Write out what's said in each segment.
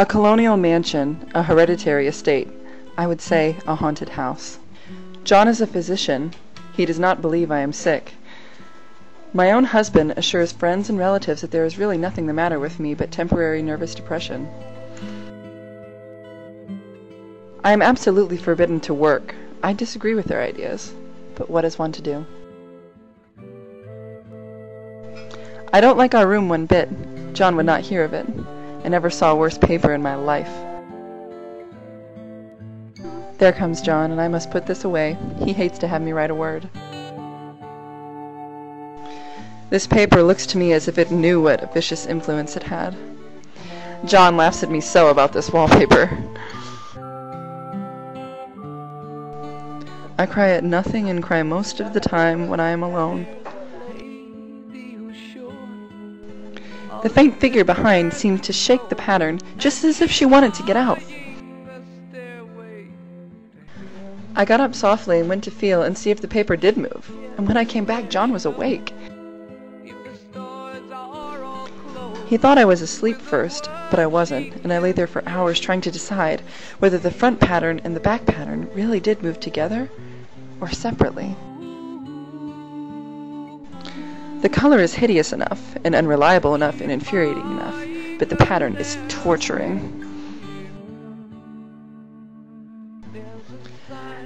A colonial mansion, a hereditary estate, I would say a haunted house. John is a physician. He does not believe I am sick. My own husband assures friends and relatives that there is really nothing the matter with me but temporary nervous depression. I am absolutely forbidden to work. I disagree with their ideas, but what is one to do? I don't like our room one bit. John would not hear of it. I never saw worse paper in my life. There comes John, and I must put this away. He hates to have me write a word. This paper looks to me as if it knew what a vicious influence it had. John laughs at me so about this wallpaper. I cry at nothing and cry most of the time when I am alone. The faint figure behind seemed to shake the pattern, just as if she wanted to get out. I got up softly and went to feel and see if the paper did move, and when I came back, John was awake. He thought I was asleep first, but I wasn't, and I lay there for hours trying to decide whether the front pattern and the back pattern really did move together or separately. The color is hideous enough, and unreliable enough, and infuriating enough, but the pattern is torturing.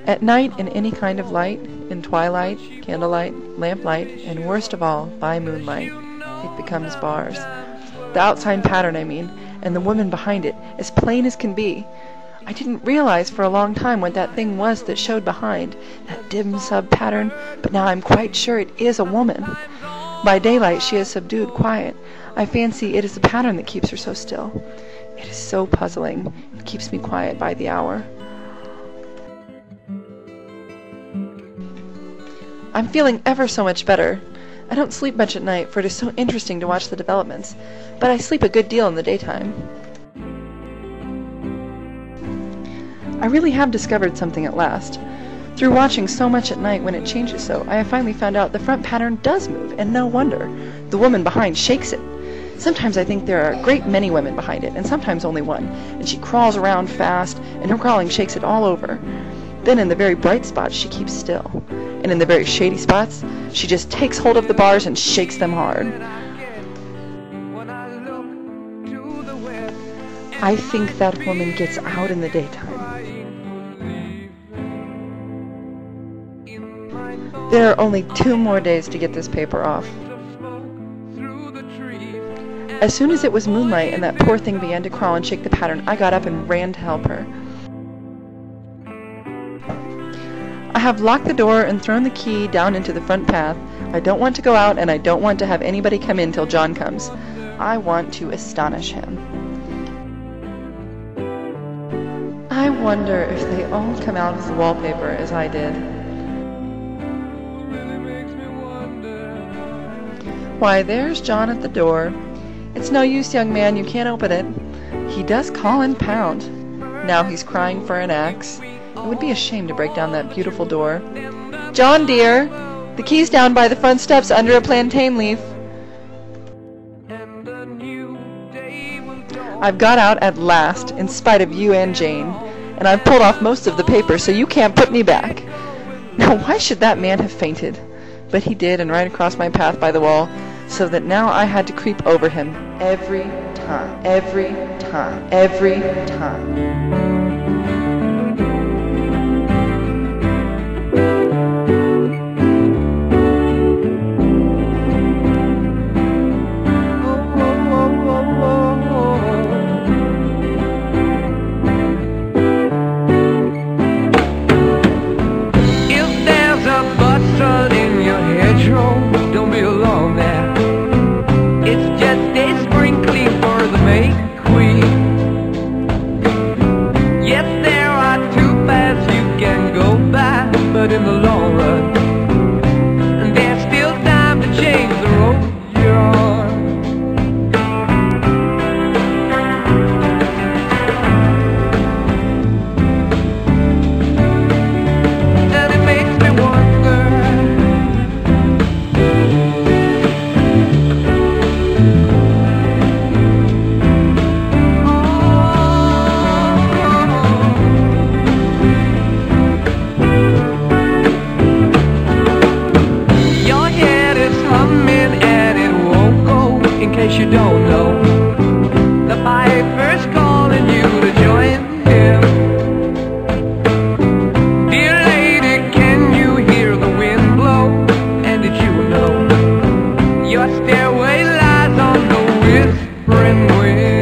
At night, in any kind of light, in twilight, candlelight, lamplight, and worst of all, by moonlight, it becomes bars. The outside pattern, I mean, and the woman behind it, as plain as can be. I didn't realize for a long time what that thing was that showed behind, that dim sub-pattern, but now I'm quite sure it is a woman. By daylight she is subdued, quiet. I fancy it is the pattern that keeps her so still. It is so puzzling. It keeps me quiet by the hour. I'm feeling ever so much better. I don't sleep much at night, for it is so interesting to watch the developments, but I sleep a good deal in the daytime. I really have discovered something at last. Through watching so much at night when it changes so, I have finally found out the front pattern does move, and no wonder. The woman behind shakes it. Sometimes I think there are a great many women behind it, and sometimes only one, and she crawls around fast, and her crawling shakes it all over. Then in the very bright spots she keeps still, and in the very shady spots she just takes hold of the bars and shakes them hard. I think that woman gets out in the daytime. There are only 2 more days to get this paper off. As soon as it was moonlight and that poor thing began to crawl and shake the pattern, I got up and ran to help her. I have locked the door and thrown the key down into the front path. I don't want to go out, and I don't want to have anybody come in till John comes. I want to astonish him. I wonder if they all come out of the wallpaper as I did. Why, there's John at the door. It's no use, young man, you can't open it. He does call and pound. Now he's crying for an axe. It would be a shame to break down that beautiful door. John, dear, the key's down by the front steps under a plantain leaf. I've got out at last, in spite of you and Jane, and I've pulled off most of the paper, so you can't put me back. Now, why should that man have fainted? But he did, and right across my path by the wall, so that now I had to creep over him every time, every time, every time. Don't be alone there. It's just a sprinkling for the make queen. you don't know, the piper's calling you to join him. Dear lady, can you hear the wind blow? And did you know your stairway lies on the whispering wind?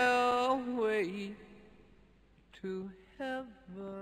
Stairway to heaven.